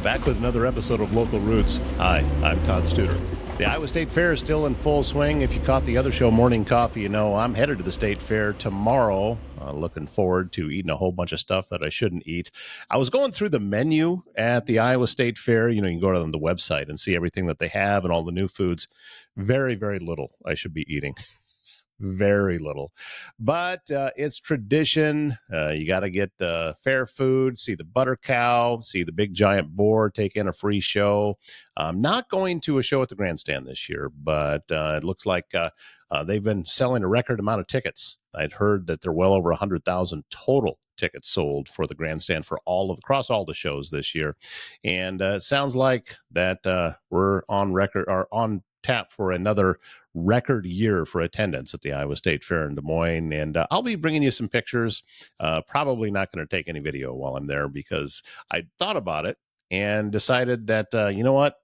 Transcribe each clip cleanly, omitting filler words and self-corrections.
back with another episode of Local Roots. Hi, I'm Todd Studer. The Iowa State Fair is still in full swing. If you caught the other show, Morning Coffee, you know I'm headed to the State Fair tomorrow. Looking forward to eating a whole bunch of stuff that I shouldn't eat. I was going through the menu at the Iowa State Fair. You know, you can go on the website and see everything that they have and all the new foods. Very, very little I should be eating. Very little, but it's tradition. You got to get fair food, see the butter cow, see the big giant boar, take in a free show. I'm not going to a show at the grandstand this year, but it looks like they've been selling a record amount of tickets. I'd heard that there are well over 100,000 total tickets sold for the grandstand for across all the shows this year. And it sounds like that we're on record or on tap for another record year for attendance at the Iowa State Fair in Des Moines. And I'll be bringing you some pictures. Probably not going to take any video while I'm there because I thought about it and decided that, you know what?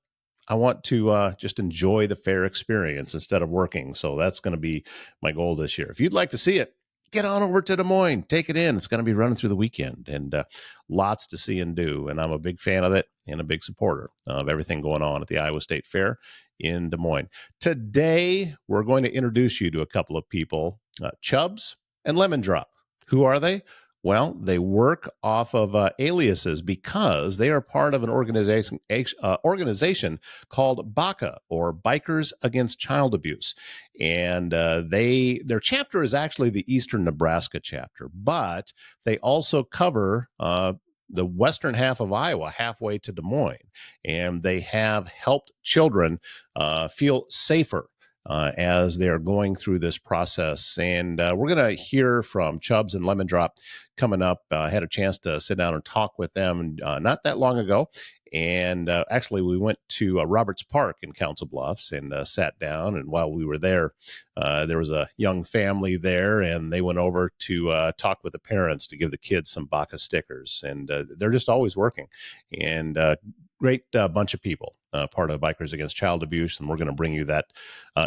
I want to just enjoy the fair experience instead of working. So that's going to be my goal this year. If you'd like to see it, get on over to Des Moines, take it in. It's going to be running through the weekend and lots to see and do. And I'm a big fan of it and a big supporter of everything going on at the Iowa State Fair in Des Moines. Today, we're going to introduce you to a couple of people, Chubbs and Lemon Drop. Who are they? Well, they work off of aliases because they are part of an organization called BACA, or Bikers Against Child Abuse. And their chapter is actually the Eastern Nebraska chapter, but they also cover the western half of Iowa, halfway to Des Moines. And they have helped children feel safer as they're going through this process. And we're going to hear from Chubbs and Lemon Drop coming up. I had a chance to sit down and talk with them not that long ago. And actually, we went to Roberts Park in Council Bluffs and sat down. And while we were there, there was a young family there, and they went over to talk with the parents to give the kids some BACA stickers. And they're just always working. And great bunch of people, part of Bikers Against Child Abuse, and we're going to bring you that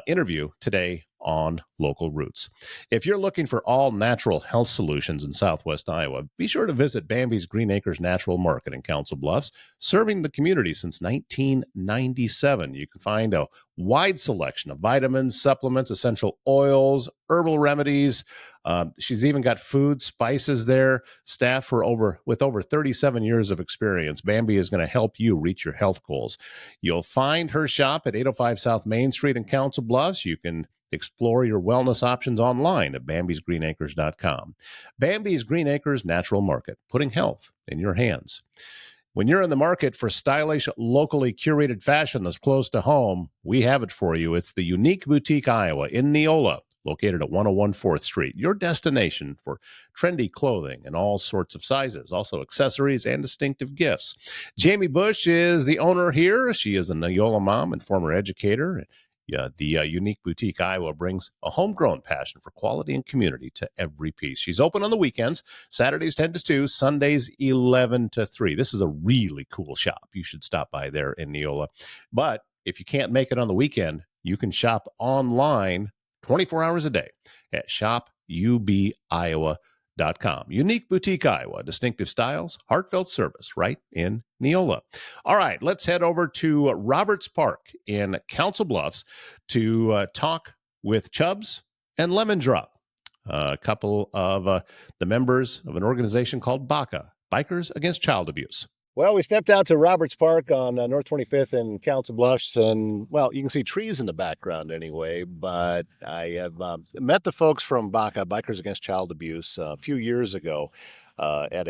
interview today on Local Roots. If you're looking for all natural health solutions in Southwest Iowa, be sure to visit Bambi's Green Acres Natural Market in Council Bluffs, serving the community since 1997. You can find a wide selection of vitamins, supplements, essential oils, herbal remedies. She's even got food, spices there. Staff with over 37 years of experience. Bambi is going to help you reach your health goals. You'll find her shop at 805 South Main Street in Council Bluffs. You can explore your wellness options online at bambisgreenacres.com. Bambi's Green Acres Natural Market, putting health in your hands. When you're in the market for stylish, locally curated fashion that's close to home, we have it for you. It's the Unique Boutique Iowa in Neola, located at 101 4th Street, your destination for trendy clothing in all sorts of sizes, also accessories and distinctive gifts. Jamie Bush is the owner here. She is a Neola mom and former educator. Yeah, the Unique Boutique Iowa brings a homegrown passion for quality and community to every piece. She's open on the weekends, Saturdays 10 to 2, Sundays 11 to 3. This is a really cool shop. You should stop by there in Neola. But if you can't make it on the weekend, you can shop online 24 hours a day at shopubiowa.com. Unique Boutique Iowa, distinctive styles, heartfelt service right in Neola. All right, let's head over to Roberts Park in Council Bluffs to talk with Chubbs and Lemon Drop, a couple of the members of an organization called BACA, Bikers Against Child Abuse. Well, we stepped out to Roberts Park on North 25th in Council Bluffs, and, well, you can see trees in the background anyway, but I have met the folks from BACA, Bikers Against Child Abuse, a few years ago at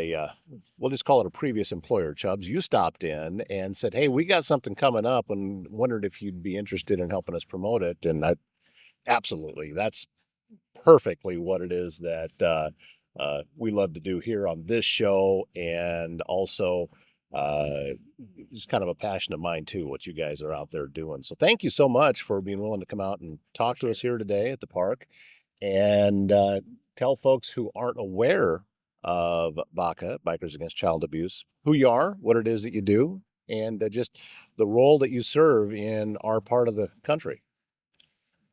we'll just call it a previous employer, Chubbs. You stopped in and said, hey, we got something coming up, and wondered if you'd be interested in helping us promote it, and absolutely, that's perfectly what it is that we love to do here on this show, and also it's kind of a passion of mine too, what you guys are out there doing. So thank you so much for being willing to come out and talk to us here today at the park and tell folks who aren't aware of BACA, Bikers Against Child Abuse, who you are, what it is that you do, and just the role that you serve in our part of the country.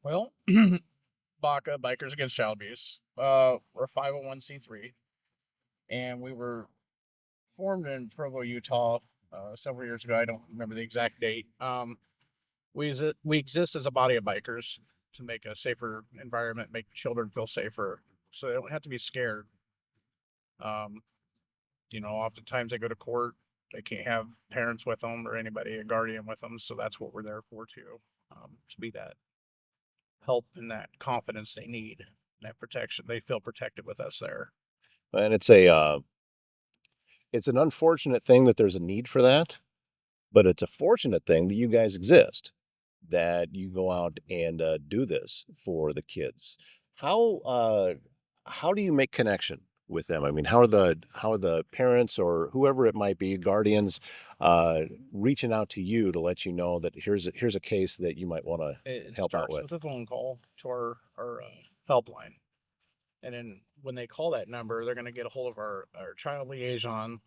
Well, BACA, Bikers Against Child Abuse, we're a 501c3, and we were formed in Provo, Utah several years ago. I don't remember the exact date. We exist as a body of bikers to make a safer environment, make children feel safer, so they don't have to be scared. Um, oftentimes they go to court, they can't have parents with them or anybody, a guardian with them, so that's what we're there for too, to be that help and that confidence they need, that protection. They feel protected with us there. And it's an unfortunate thing that there's a need for that, but it's a fortunate thing that you guys exist, that you go out and do this for the kids. How uh, how do you make connection with them? I mean, how are the parents or whoever it might be, guardians, uh, reaching out to you to let you know that here's a case that you might want to It help out starts with? with a phone call to our helpline, and then when they call that number, they're going to get a hold of our child liaison.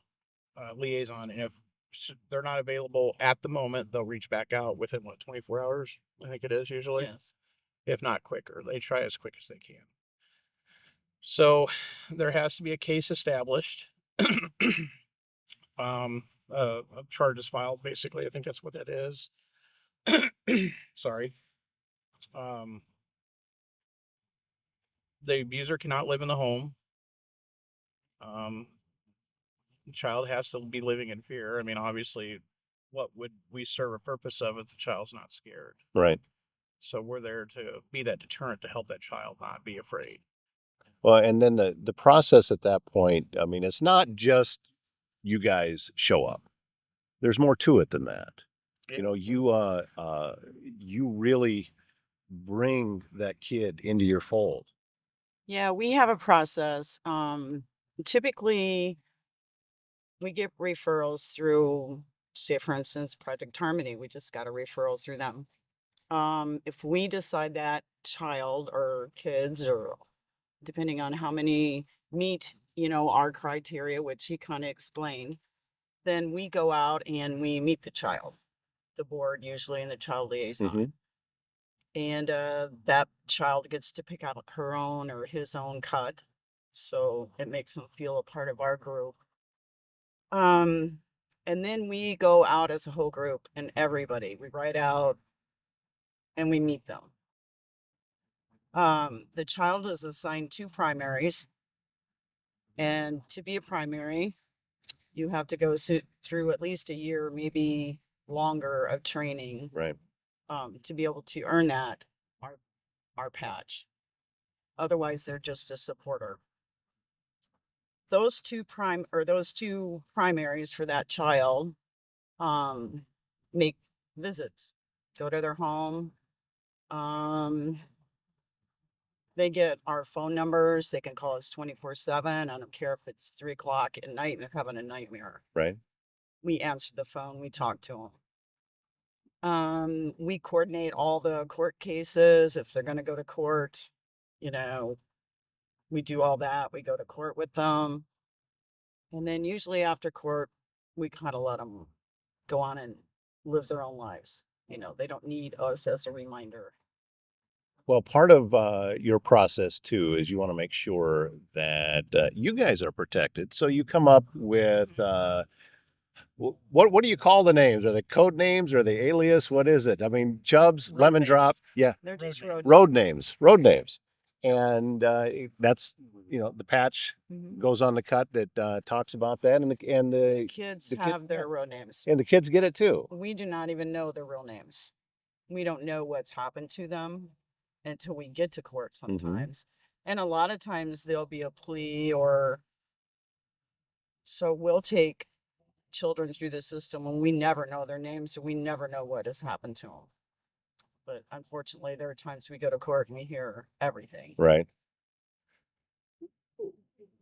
And if they're not available at the moment, they'll reach back out within 24 hours. I think it is usually. Yes. If not quicker. They try as quick as they can. So there has to be a case established. A charge is filed. Basically, I think that's what that is. Sorry. Um, the abuser cannot live in the home. Um, the child has to be living in fear. I mean, obviously, what would we serve a purpose of if the child's not scared? Right. So we're there to be that deterrent to help that child not be afraid. Well, and then the process at that point, I mean, it's not just you guys show up. There's more to it than that. Yeah. You know, you really bring that kid into your fold. Yeah, we have a process. Typically, we get referrals through, say, for instance, Project Harmony. We just got a referral through them. If we decide that child or kids, or depending on how many meet, our criteria, which he kind of explained, then we go out and we meet the child, the board usually, and the child liaison. Mhm. And that child gets to pick out her own or his own cut, so it makes them feel a part of our group. um and then we go out as a whole group, and everybody, we write out and we meet them. The child is assigned two primaries, and to be a primary you have to go through at least a year, maybe longer, of training, Right. to be able to earn that, our patch. Otherwise they're just a supporter. Those two primaries for that child make visits, go to their home. They get our phone numbers. They can call us 24/7. I don't care if it's 3 o'clock at night and they're having a nightmare. Right. We answer the phone. We talk to them. We coordinate all the court cases. If they're going to go to court, you know, we do all that. We go to court with them. And then usually after court, we kind of let them go on and live their own lives. They don't need us as a reminder. Well, part of your process too is you want to make sure that you guys are protected. So you come up with what do you call the names? Are they code names? Are they alias? What is it? I mean, Chubbs, Road Lemon names. Drop. Yeah, They're just Road road names, and that's the patch Mhm. goes on the cut that talks about that, and the Kids the kid have their road names. and the kids get it too. We do not even know their real names. We don't know what's happened to them until we get to court sometimes. And a lot of times there'll be a plea, or so we'll take children through the system and we never know their names, so we never know what has happened to them. But unfortunately, there are times we go to court and we hear everything. Right.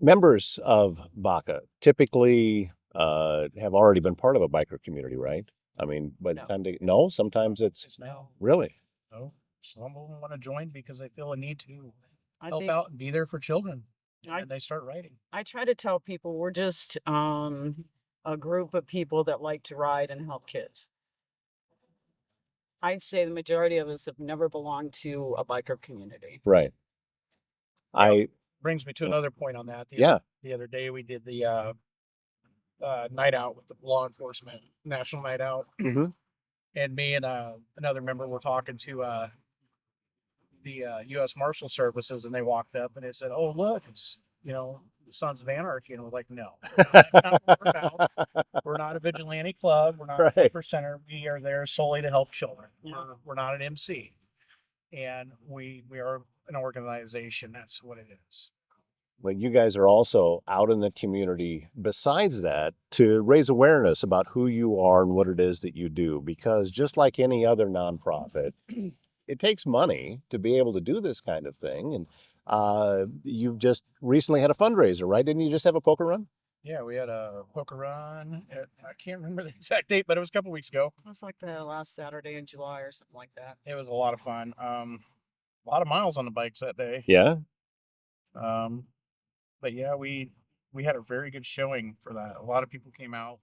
Members of BACA typically have already been part of a biker community, right? I mean, by the No. time no, sometimes it's now. really No, some of them want to join because they feel a need to I help think out and be there for children. I- And they start writing. I try to tell people we're just a group of people that like to ride and help kids. I'd say the majority of us have never belonged to a biker community. right. Yeah. I Brings me to another point on that. yeah. The other day we did the night out with the law enforcement, national night out, Mm-hmm. and me and another member were talking to the U.S. Marshal Services, and they walked up and they said, "Oh, look, it's the Sons of Anarchy," and we're like, "No, that's not what we're about. We're not a vigilante club. We're not a Right. percenter. We are there solely to help children. Yeah. We're not an MC, and we are an organization. That's what it is." But you guys are also out in the community, besides that, to raise awareness about who you are and what it is that you do. Because just like any other nonprofit, it takes money to be able to do this kind of thing. And you've just recently had a fundraiser, right? Didn't you just have a poker run? Yeah, we had a poker run. I can't remember the exact date, but it was a couple weeks ago. It was like the last Saturday in July or something like that. It was a lot of fun. A lot of miles on the bikes that day. Yeah. Um, but yeah, we had a very good showing for that. A lot of people came out,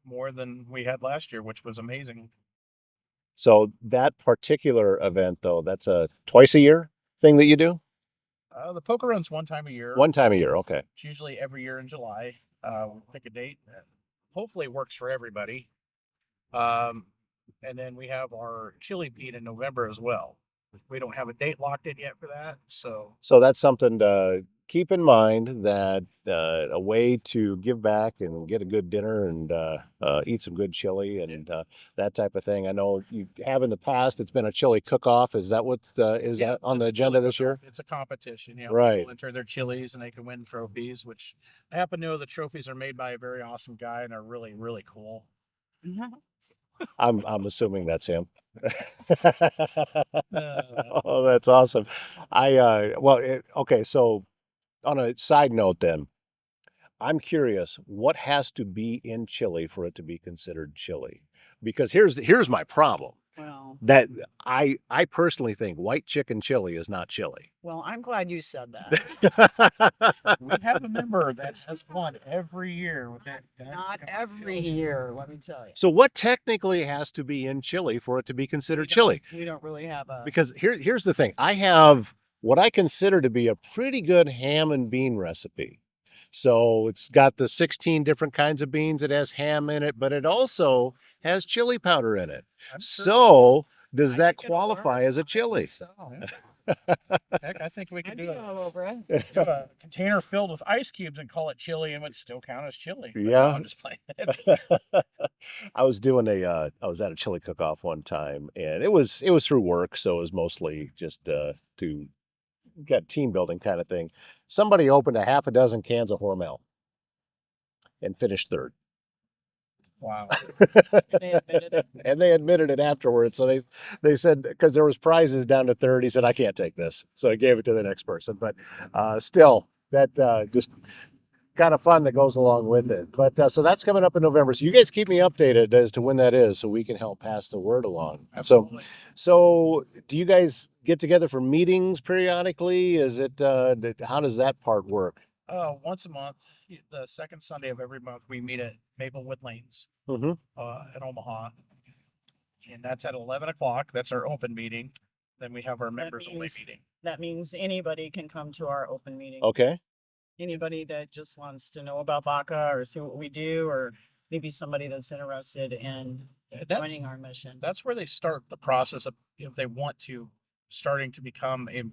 more than we had last year, which was amazing. So that particular event, though, that's a twice a year thing that you do? The poker run's one time a year. One time a year. Okay. It's usually every year in July. We'll pick a date that hopefully works for everybody. Um, and then we have our chili beat in November as well. We don't have a date locked in yet for that, so So that's something to keep in mind, that a way to give back and get a good dinner and eat some good chili and that type of thing. I know you have in the past, it's been a chili cook-off. Is that what is yeah, that on it's the a chili agenda this year? cook-off. It's a competition. Right. People enter their chilies and they can win trophies. Which I happen to know the trophies are made by a very awesome guy and are really really cool. I'm assuming that's him. Uh, Oh, that's awesome. Okay, so on a side note then, I'm curious, what has to be in chili for it to be considered chili? Because here's my problem. Well, That I personally think white chicken chili is not chili. well, I'm glad you said that. we have a member that has won every year with that. Not every year, let me tell you. So what technically has to be in chili for it to be considered We chili? We don't really have a. Because here's the thing. I have what I consider to be a pretty good ham and bean recipe. So it's got the 16 different kinds of beans. It has ham in it, but it also has chili powder in it. I'm sure. So does I that think it'll qualify work. as a I think chili? so. Heck, I think we could I'd do be a all over it. do a container filled with ice cubes and call it chili, and it would still count as chili. But no, Yeah. I'm just playing. I was doing I was at a chili cook-off one time, and it was through work, so it was mostly just to get team building kind of thing. Somebody opened a half a dozen cans of Hormel and finished third. Wow. They admitted it. And they admitted it afterwards. So they said, because there was prizes down to third, he said, I can't take this. So he gave it to the next person. But still, that just kind of fun that goes along with it. But so that's coming up in November. So you guys keep me updated as to when that is, so we can help pass the word along. Absolutely. So do you guys get together for meetings periodically? Is it how does that part work? Once a month, the second Sunday of every month, we meet at Maplewood Lanes Mm-hmm. in Omaha, and that's at 11 o'clock. That's our open meeting. Then we have our members only means- meeting. That means anybody can come to our open meeting. Okay. Anybody that just wants to know about BACA or see what we do, or maybe somebody that's interested in joining our mission. That's where they start the process of, if they want to, starting to become a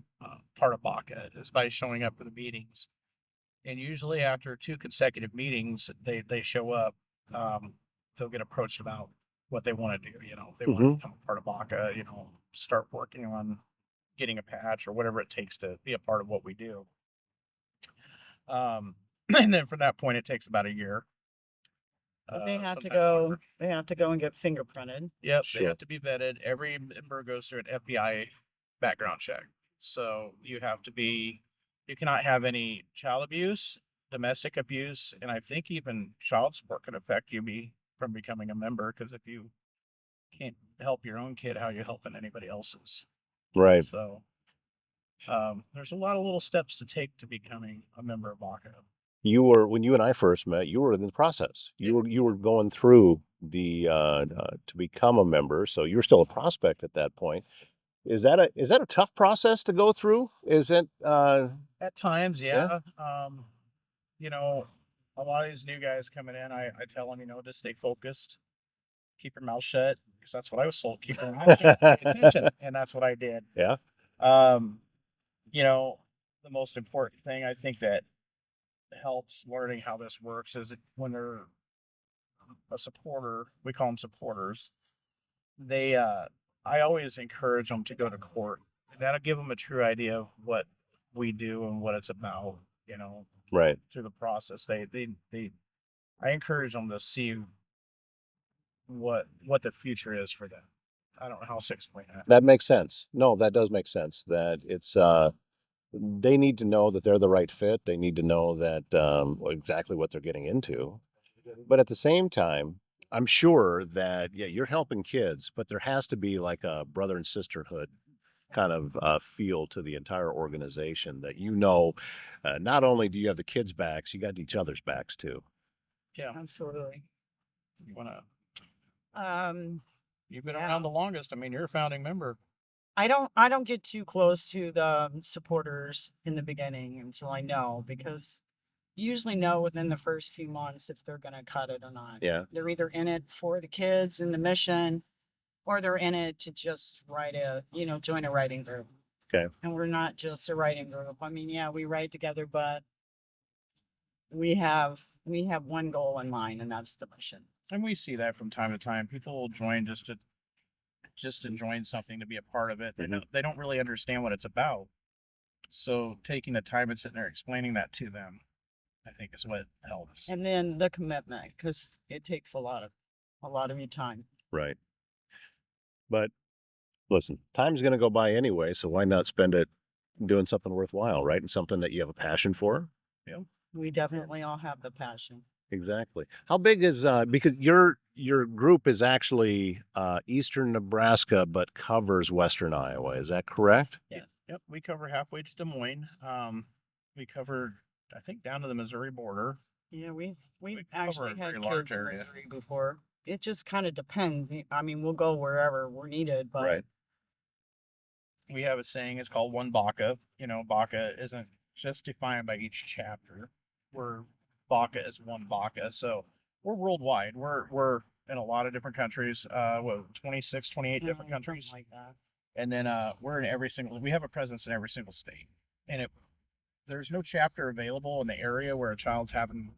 part of BACA, is by showing up for the meetings. And usually after 2 consecutive meetings, they show up. They'll get approached about what they want to do. If they want to become a part of BACA, start working on getting a patch or whatever it takes to be a part of what we do. And then from that point, it takes about a year. But they have to sometimes go. longer. They have to go and get fingerprinted. Yep, they Sure. have to be vetted. Every member goes through an FBI background check. So you cannot have any child abuse, domestic abuse, and I think even child support can affect you from becoming a member, because if you can't help your own kid, how are you helping anybody else's? Right. So there's a lot of little steps to take to becoming a member of BACA. When you and I first met, you were in the process. You were going through the to become a member, so you were still a prospect at that point. Is that a tough process to go through? Is it At times, Yeah. you know, a lot of these new guys coming in, I tell them, just stay focused, keep your mouth shut, because that's what I was told. Keep your mouth shut, pay attention, and that's what I did. Yeah. Um, the most important thing I think that helps learning how this works is when they're a supporter, we call them supporters. They, I always encourage them to go to court. That'll give them a true idea of what we do and what it's about. Right. Through the process, I encourage them to see what the future is for them. I don't know how else to explain that. That makes sense. No, that does make sense. That it's they need to know that they're the right fit. They need to know that exactly what they're getting into. But at the same time, I'm sure that yeah, you're helping kids, but there has to be like a brother and sisterhood kind of feel to the entire organization that not only do you have the kids' backs, you got each other's backs too. Yeah, Absolutely. you wanna. Um, You've been Yeah. around the longest. I mean, you're a founding member. I don't get too close to the supporters in the beginning until I know, because you usually know within the first few months if they're going to cut it or not. Yeah. They're either in it for the kids and the mission, or they're in it to just join a writing group. Okay. And we're not just a writing group. I mean, yeah, we write together, but we have one goal in mind, and that's the mission. And we see that from time to time. People will join just to join something, to be a part of it. They don't really understand what it's about. So taking the time and sitting there explaining that to them, I think is what helps. And then the commitment, because it takes a lot of your time. Right. But listen, time's going to go by anyway, so why not spend it doing something worthwhile, right? And something that you have a passion for. We definitely all have the passion. Exactly. How big is because your group is actually eastern Nebraska but covers western Iowa. Is that correct? Yes. Yep. We cover halfway to Des Moines. We covered, I think, down to the Missouri border. Yeah, we've We actually cover a had very large kids in area. Missouri before. It just kind of depends. I mean, we'll go wherever we're needed, but Right. We have a saying, it's called one BACA. BACA isn't just defined by each chapter. BACA is one BACA. So we're worldwide. We're in a lot of different countries. 26, 28 different something countries. like that. And then we're in we have a presence in every single state. And there's no chapter available in the area where a child's having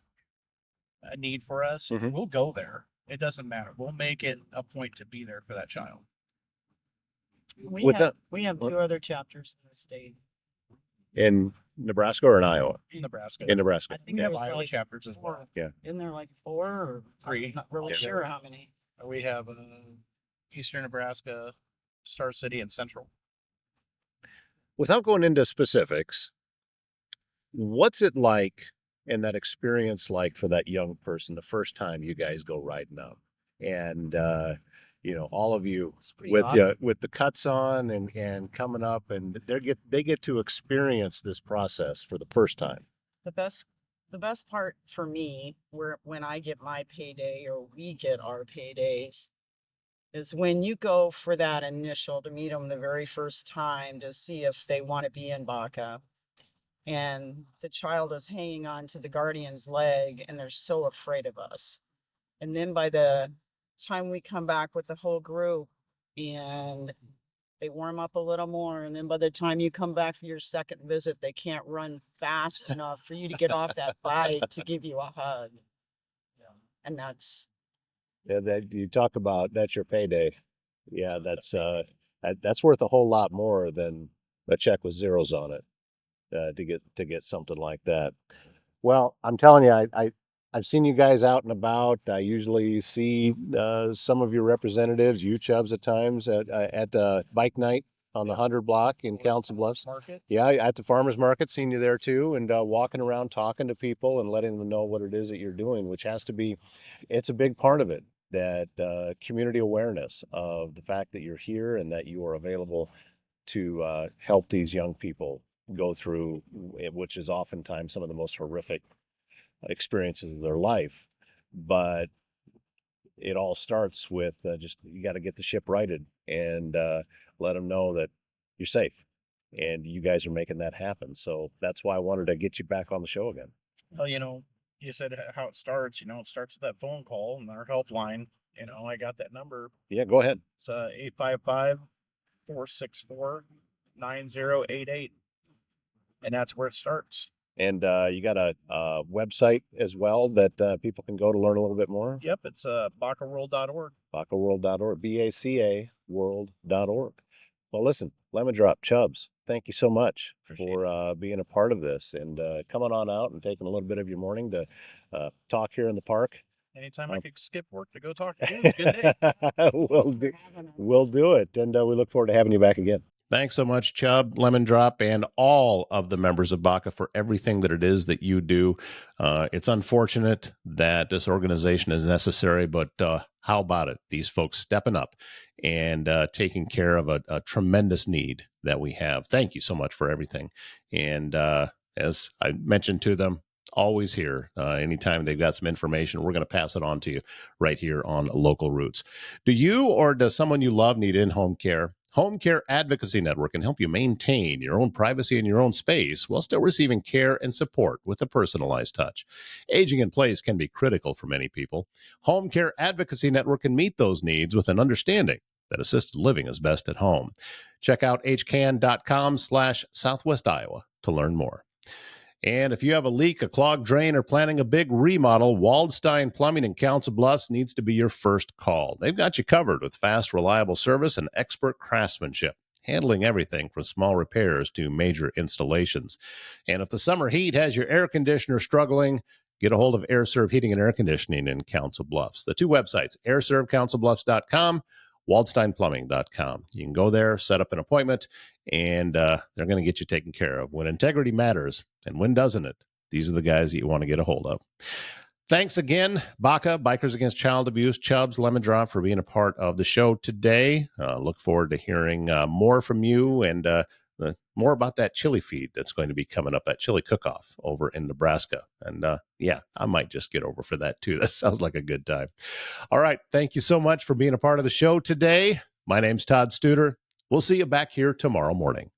a need for us. Mhm. We'll go there. It doesn't matter. We'll make it a point to be there for that child. We With have that- we have two other chapters in the state. In Nebraska or in Iowa? In Nebraska. In Nebraska. I think We have there's Iowa like chapters as well. Yeah. Isn't there like 4 or 3. I'm not really Yeah. sure how many. We have Eastern Nebraska, Star City, and Central. Without going into specifics, what's it like and that experience like for that young person the first time you guys go riding out? And all of you It's pretty with awesome. with the cuts on and coming up and they get to experience this process for the first time. The best part for me, when I get my payday or we get our paydays, is when you go for that initial to meet them the very first time to see if they want to be in BACA. And the child is hanging on to the guardian's leg and they're so afraid of us. And then by the time we come back with the whole group and they warm up a little more, and then by the time you come back for your second visit, they can't run fast enough for you to get off that bike to give you a hug. And that's Yeah, that you talk about that's your payday. Yeah, that's worth a whole lot more than a check with zeros on it to get something like that. Well, I'm telling you, I've seen you guys out and about. I usually see some of your representatives, you Chubbs at times at bike night on the 100 block in Council Bluffs. Market. Yeah, at the farmers market, seen you there too, and walking around talking to people and letting them know what it is that you're doing, which has to be, it's a big part of it. That community awareness of the fact that you're here and that you are available to help these young people go through, which is oftentimes some of the most horrific experiences of their life. But it all starts with just you got to get the ship righted and let them know that you're safe. And you guys are making that happen. So that's why I wanted to get you back on the show again. Well, you said how it starts. It starts with that phone call and our helpline. I got that number. Yeah, go ahead. It's 855-464-9088. And that's where it starts. And you got a website as well that people can go to learn a little bit more? Yep, it's BACAworld.org. BACAworld.org, BACA world.org. Well, listen, Lemon Drop, Chubbs, thank you so much for being a part of this and coming on out and taking a little bit of your morning to talk here in the park. Anytime I could skip work to go talk to you, it's a good day. We'll do it. And we look forward to having you back again. Thanks so much, Chubb, Lemon Drop, and all of the members of BACA for everything that it is that you do. It's unfortunate that this organization is necessary, but how about it? These folks stepping up and taking care of a tremendous need that we have. Thank you so much for everything. And as I mentioned to them, always here. Anytime they've got some information, we're going to pass it on to you right here on Local Roots. Do you or does someone you love need in-home care? Home Care Advocacy Network can help you maintain your own privacy in your own space while still receiving care and support with a personalized touch. Aging in place can be critical for many people. Home Care Advocacy Network can meet those needs with an understanding that assisted living is best at home. Check out hcan.com/Southwest Iowa to learn more. And if you have a leak, a clogged drain, or planning a big remodel, Waldstein Plumbing in Council Bluffs needs to be your first call. They've got you covered with fast, reliable service and expert craftsmanship, handling everything from small repairs to major installations. And if the summer heat has your air conditioner struggling, get a hold of AirServe Heating and Air Conditioning in Council Bluffs. The two websites, airservecouncilbluffs.com, waldsteinplumbing.com. You can go there, set up an appointment, and they're going to get you taken care of. When integrity matters, and when doesn't it? These are the guys that you want to get a hold of. Thanks again, BACA, Bikers Against Child Abuse, Chubbs, Lemon Drop, for being a part of the show today. Look forward to hearing more from you and more about that chili feed that's going to be coming up, that chili cook-off over in Nebraska. And yeah, I might just get over for that too. That sounds like a good time. All right. Thank you so much for being a part of the show today. My name's Todd Studer. We'll see you back here tomorrow morning.